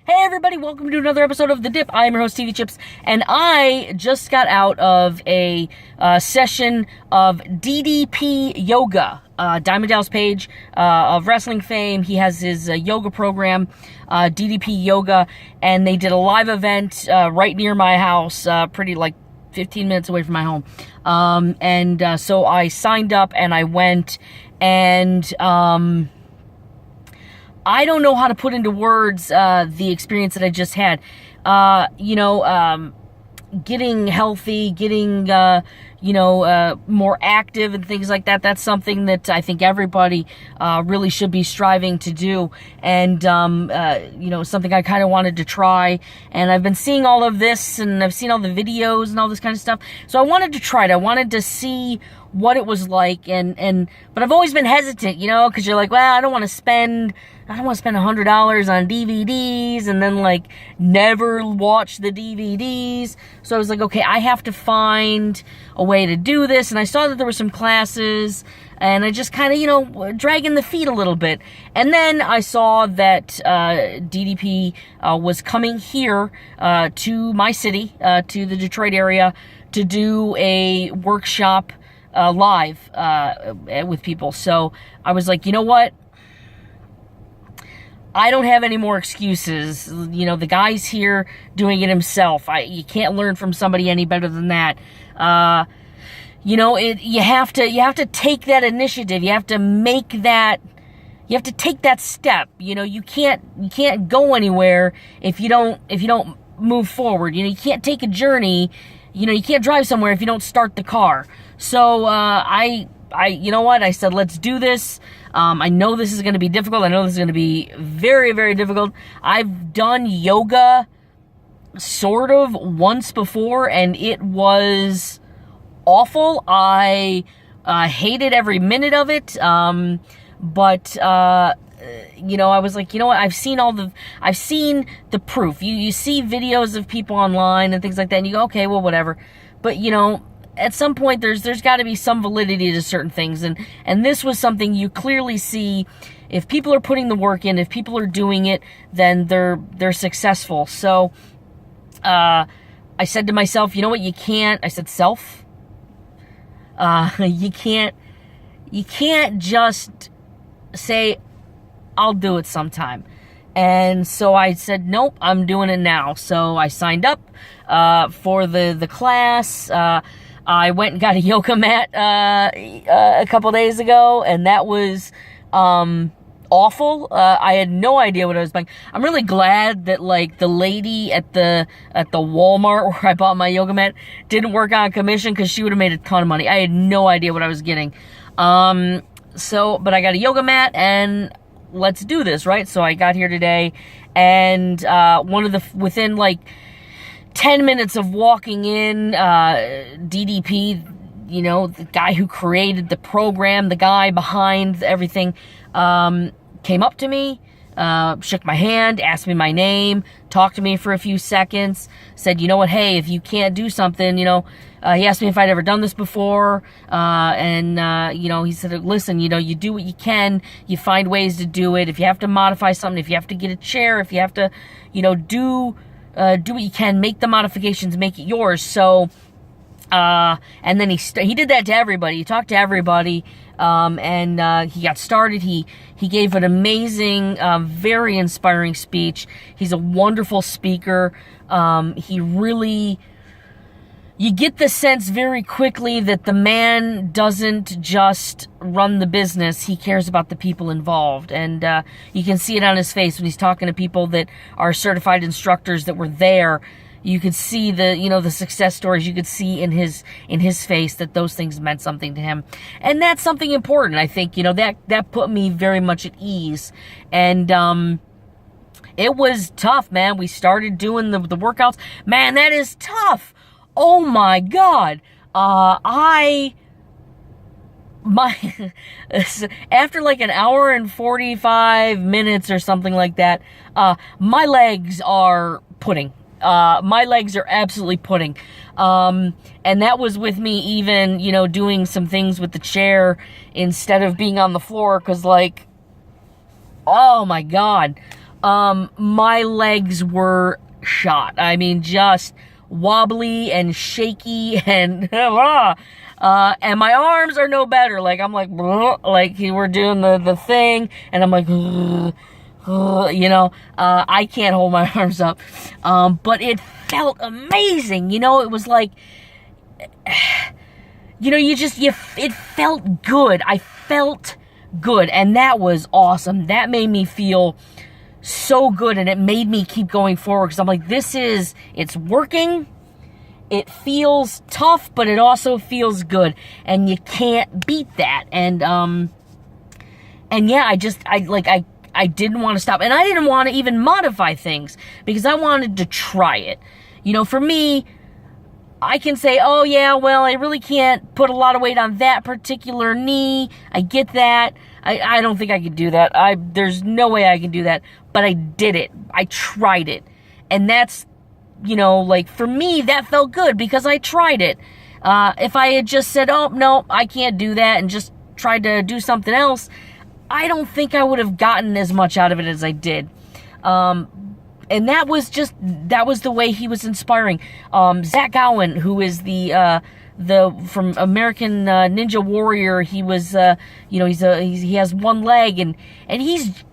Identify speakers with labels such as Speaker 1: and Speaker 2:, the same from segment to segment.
Speaker 1: Hey everybody, welcome to another episode of The Dip. I am your host, TV Chips, and I just got out of a session of DDP Yoga. Diamond Dallas Page of wrestling fame. He has his yoga program, DDP Yoga, and they did a live event right near my house, pretty like 15 minutes away from my home. So I signed up and I went, and I don't know how to put into words the experience that I just had. Getting healthy, getting, more active and things like that. That's something that I think everybody really should be striving to do. And, something I kind of wanted to try. And I've been seeing all of this, and I've seen all the videos and all this kind of stuff. So I wanted to try it. I wanted to see what it was like. But I've always been hesitant, because you're like, well, I don't want to spend $100 on DVDs and then never watch the DVDs. So I was like, okay, I have to find a way to do this. And I saw that there were some classes, and I just kind of, dragging the feet a little bit. And then I saw that DDP was coming here to my city, to the Detroit area, to do a workshop live with people. So I was like, you know what? I don't have any more excuses. The guy's here doing it himself. You can't learn from somebody any better than that. You have to take that initiative. You have to make that. You have to take that step. You can't go anywhere if you don't move forward. You can't take a journey. You can't drive somewhere if you don't start the car. So I said, let's do this. I know this is going to be difficult. I know this is going to be very, very difficult. I've done yoga sort of once before, and it was awful. I hated every minute of it. I was like, I've seen the proof. You see videos of people online and things like that, and you go, okay, well, whatever. But, at some point there's got to be some validity to certain things, and this was something you clearly see. If people are putting the work in, if people are doing it, then they're successful. So I said to myself, you know what, I said self, you can't just say I'll do it sometime. And so I said, nope, I'm doing it now. So I signed up for the class. I went and got a yoga mat a couple days ago, and that was awful. I had no idea what I was buying. I'm really glad that the lady at the Walmart where I bought my yoga mat didn't work on commission, because she would have made a ton of money. I had no idea what I was getting. But I got a yoga mat, and let's do this, right? So I got here today, and within 10 minutes of walking in, DDP, the guy who created the program, the guy behind everything, came up to me, shook my hand, asked me my name, talked to me for a few seconds, said, you know what, hey, if you can't do something, he asked me if I'd ever done this before, he said, listen, you do what you can, you find ways to do it. If you have to modify something, if you have to get a chair, if you have to, do what you can, make the modifications, make it yours. So, and then he did that to everybody. He talked to everybody, and he got started. He gave an amazing, very inspiring speech. He's a wonderful speaker. You get the sense very quickly that the man doesn't just run the business. He cares about the people involved. And you can see it on his face when he's talking to people that are certified instructors that were there. You could see the success stories. You could see in his face that those things meant something to him. And that's something important. I think, that put me very much at ease. And it was tough, man. We started doing the workouts. Man, that is tough. Oh my God. After an hour and 45 minutes or something like that, my legs are pudding. My legs are absolutely pudding. And that was with me even, doing some things with the chair instead of being on the floor. 'Cause oh my God. my legs were shot. I mean, just wobbly and shaky and and my arms are no better. Like, I'm like, like we're doing the thing, and I'm like, I can't hold my arms up. But it felt amazing. It was like, it felt good. I felt good, and that was awesome. That made me feel so good, and it made me keep going forward, because I'm like, it's working. It feels tough, but it also feels good, and you can't beat that. And yeah, I didn't want to stop, and I didn't want to even modify things, because I wanted to try it. For me, I can say, oh yeah, well, I really can't put a lot of weight on that particular knee. I get that. I don't think I could do that. There's no way I can do that. But I did it. I tried it. And that's, for me, that felt good because I tried it. If I had just said, oh, no, I can't do that, and just tried to do something else, I don't think I would have gotten as much out of it as I did. And that was the way he was inspiring. Zach Gowen, who is from American Ninja Warrior, he was, he has one leg, and he's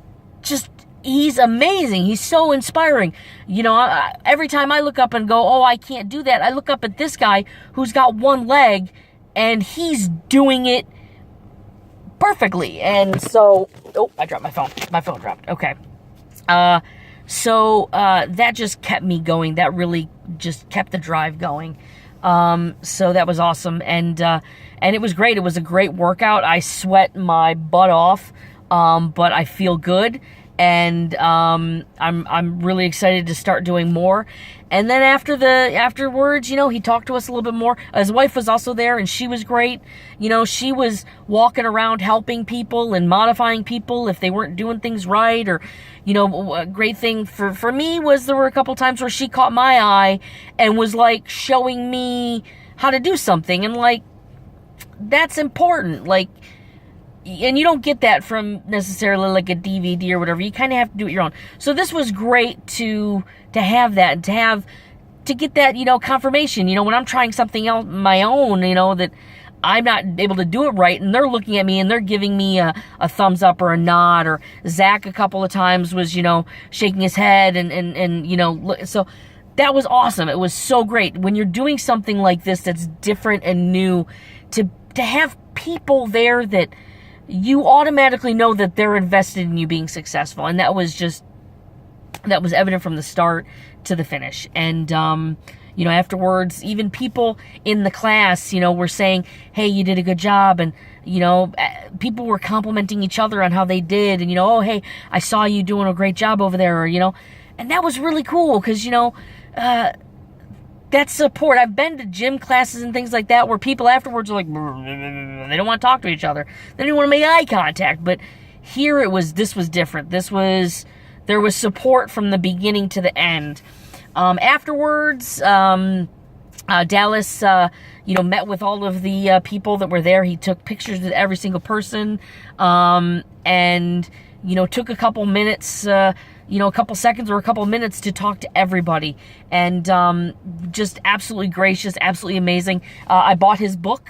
Speaker 1: amazing. He's so inspiring. Every time I look up and go, oh, I can't do that, I look up at this guy who's got one leg, and he's doing it perfectly. And so, oh, I dropped my phone. My phone dropped. Okay. So that just kept me going. That really just kept the drive going. So that was awesome. And it was great. It was a great workout. I sweat my butt off. But I feel good. And I'm really excited to start doing more. And then afterwards, he talked to us a little bit more. His wife was also there, and she was great. She was walking around helping people and modifying people if they weren't doing things right. Or, a great thing for me was there were a couple times where she caught my eye and was like showing me how to do something. And like, that's important. Like, and you don't get that from necessarily like a DVD or whatever. You kind of have to do it your own. So this was great to have that, and to get that, confirmation. When I'm trying something else, my own, that I'm not able to do it right, and they're looking at me and they're giving me a thumbs up or a nod. Or Zach a couple of times was, shaking his head and so that was awesome. It was so great when you're doing something like this that's different and new, to have people there that you automatically know that they're invested in you being successful. And that was evident from the start to the finish. And, afterwards, even people in the class, were saying, hey, you did a good job. And, people were complimenting each other on how they did. And, oh, hey, I saw you doing a great job over there. Or, and that was really cool because, that's support. I've been to gym classes and things like that where people afterwards are like, they don't want to talk to each other. They don't want to make eye contact. But here this was different. There was support from the beginning to the end. Afterwards, Dallas, met with all of the people that were there. He took pictures with every single person, and took a couple minutes, a couple seconds or a couple minutes to talk to everybody. And just absolutely gracious, absolutely amazing. I bought his book,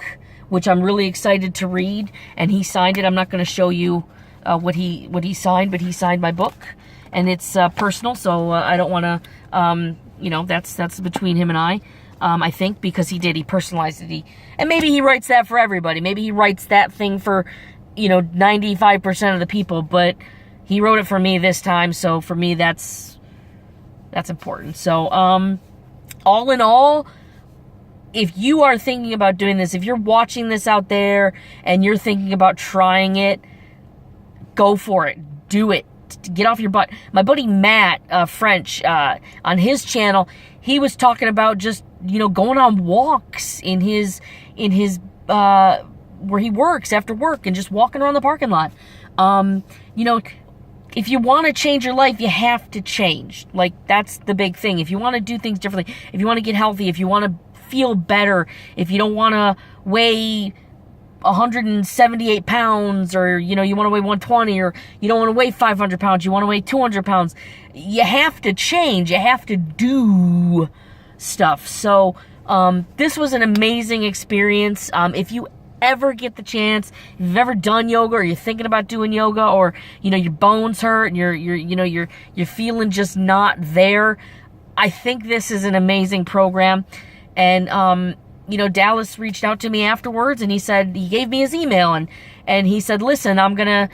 Speaker 1: which I'm really excited to read, and he signed it. I'm not going to show you what he signed, but he signed my book, and it's personal, so I don't want to, that's between him and I think, because he personalized it. And maybe he writes that for everybody. Maybe he writes that thing for, 95% of the people, but he wrote it for me this time, so for me, that's important. So, all in all, if you are thinking about doing this, if you're watching this out there and you're thinking about trying it, go for it. Do it. Get off your butt. My buddy Matt French, on his channel, he was talking about just, going on walks in his where he works after work, and just walking around the parking lot. If you want to change your life, you have to change. Like, that's the big thing. If you want to do things differently, if you want to get healthy, if you want to feel better, if you don't want to weigh 178 pounds, or, you know, you want to weigh 120, or you don't want to weigh 500 pounds, you want to weigh 200 pounds. You have to change. You have to do stuff. So this was an amazing experience. If you ever get the chance, if you've ever done yoga, or you're thinking about doing yoga, or, you know, your bones hurt and you're feeling just not there, I think this is an amazing program. And you know, Dallas reached out to me afterwards, and he said, he gave me his email, and he said, listen, I'm gonna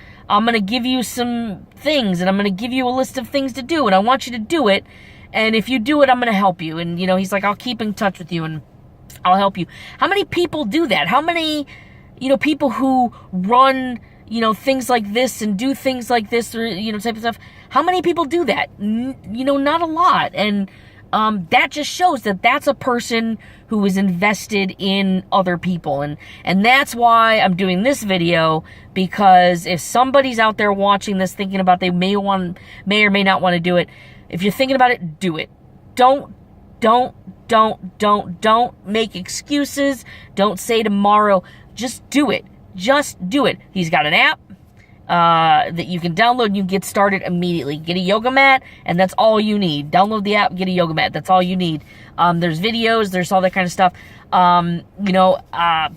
Speaker 1: give you some things, and I'm gonna give you a list of things to do, and I want you to do it, and if you do it, I'm gonna help you. And, you know, he's like, I'll keep in touch with you, and I'll help you. How many people do that? How many, you know, people who run, you know, things like this and do things like this, or, you know, type of stuff, how many people do that? You know, not a lot. And that just shows that that's a person who is invested in other people. And that's why I'm doing this video, because if somebody's out there watching this thinking about they may or may not want to do it, if you're thinking about it, do it. Don't make excuses. Don't say tomorrow. Just do it. Just do it. He's got an app that you can download, and you can get started immediately. Get a yoga mat, and that's all you need. Download the app, get a yoga mat. That's all you need. There's videos, there's all that kind of stuff. You know, I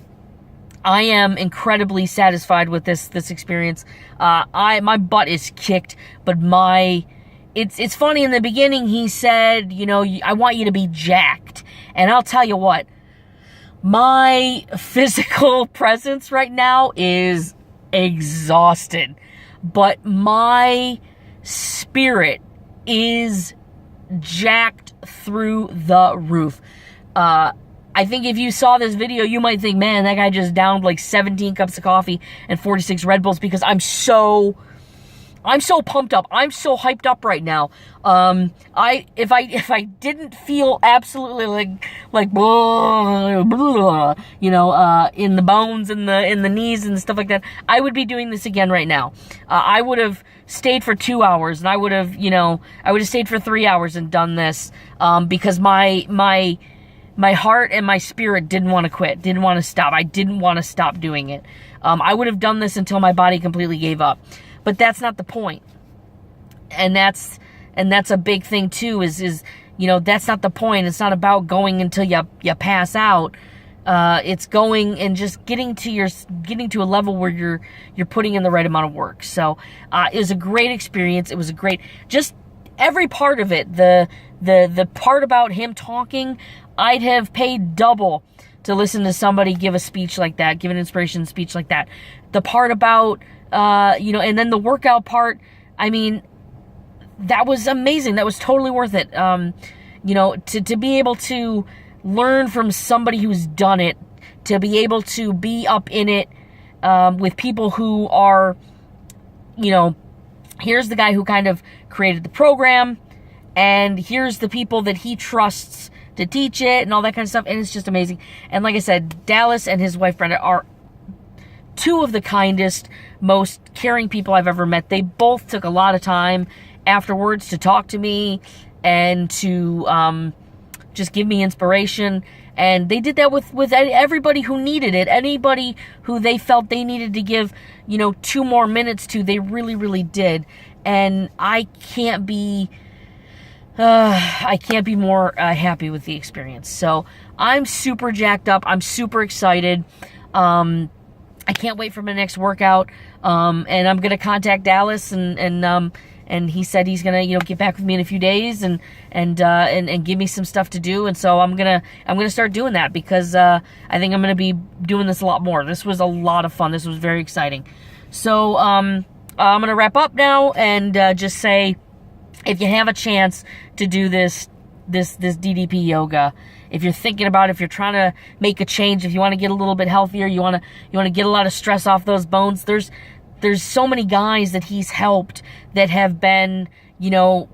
Speaker 1: am incredibly satisfied with this experience. My butt is kicked, but it's funny. In the beginning, he said, you know, I want you to be jacked. And I'll tell you what, my physical presence right now is exhausted, but my spirit is jacked through the roof. I think if you saw this video, you might think, man, that guy just downed like 17 cups of coffee and 46 Red Bulls, because I'm so pumped up. I'm so hyped up right now. If I didn't feel absolutely like blah, blah, you know, in the bones, in the knees and stuff like that, I would be doing this again right now. I would have stayed for 2 hours, and I would have stayed for 3 hours and done this, because my heart and my spirit didn't want to quit, didn't want to stop. I didn't want to stop doing it. I would have done this until my body completely gave up. But that's not the point. And that's a big thing too, is, you know, that's not the point. It's not about going until you pass out. It's going and just getting to a level where you're putting in the right amount of work. So, it was a great experience. It was just every part of it. The part about him talking, I'd have paid double to listen to somebody give a speech like that, give an inspiration speech like that. The part about, you know, and then the workout part, I mean, that was amazing. That was totally worth it. You know, to be able to learn from somebody who's done it, to be able to be up in it, with people who are, you know, here's the guy who kind of created the program, and here's the people that he trusts to teach it and all that kind of stuff. And it's just amazing. And like I said, Dallas and his wife Brenda are two of the kindest, most caring people I've ever met. They both took a lot of time afterwards to talk to me and to just give me inspiration. And they did that with everybody who needed it. Anybody who they felt they needed to give, you know, 2 more minutes to, they really, really did. And I can't be more happy with the experience. So I'm super jacked up. I'm super excited. I can't wait for my next workout. And I'm gonna contact Dallas, and he said he's gonna, you know, get back with me in a few days and give me some stuff to do. And so I'm gonna start doing that, because I think I'm gonna be doing this a lot more. This was a lot of fun. This was very exciting. So I'm gonna wrap up now and just say, if you have a chance to do this DDP yoga, if you're thinking about it, if you're trying to make a change, if you want to get a little bit healthier, you want to get a lot of stress off those bones, there's so many guys that he's helped that have been, you know,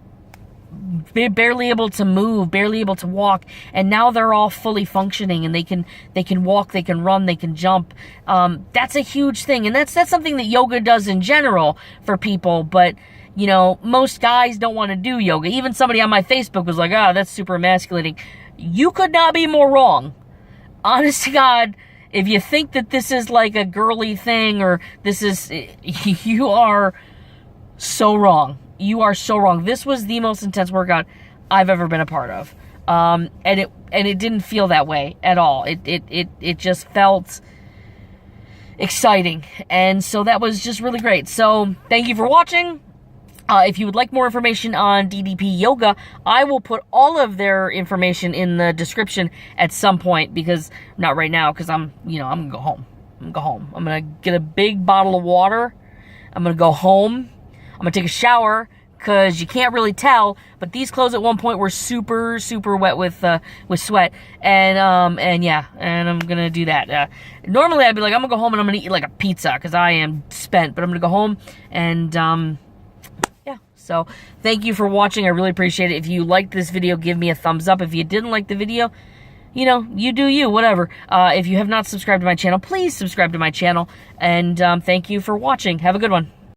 Speaker 1: barely able to move, barely able to walk, and now they're all fully functioning, and they can walk, they can run, they can jump. That's a huge thing, and that's something that yoga does in general for people. But, you know, most guys don't want to do yoga. Even somebody on my Facebook was like, that's super emasculating. You could not be more wrong. Honest to God, If you think that this is like a girly thing or this is, you are so wrong. You are so wrong. This was the most intense workout I've ever been a part of. And it didn't feel that way at all. It just felt exciting. And so that was just really great. So thank you for watching. If you would like more information on DDP Yoga, I will put all of their information in the description at some point, because not right now, because I'm gonna go home. I'm gonna get a big bottle of water. I'm gonna go home. I'm gonna take a shower, because you can't really tell, but these clothes at one point were super, super wet with sweat, and yeah, and I'm gonna do that. Normally I'd be like, I'm gonna go home and I'm gonna eat like a pizza, because I am spent, but I'm gonna go home and, yeah, so thank you for watching. I really appreciate it. If you liked this video, give me a thumbs up. If you didn't like the video, you do you, whatever. If you have not subscribed to my channel, please subscribe to my channel, and thank you for watching. Have a good one.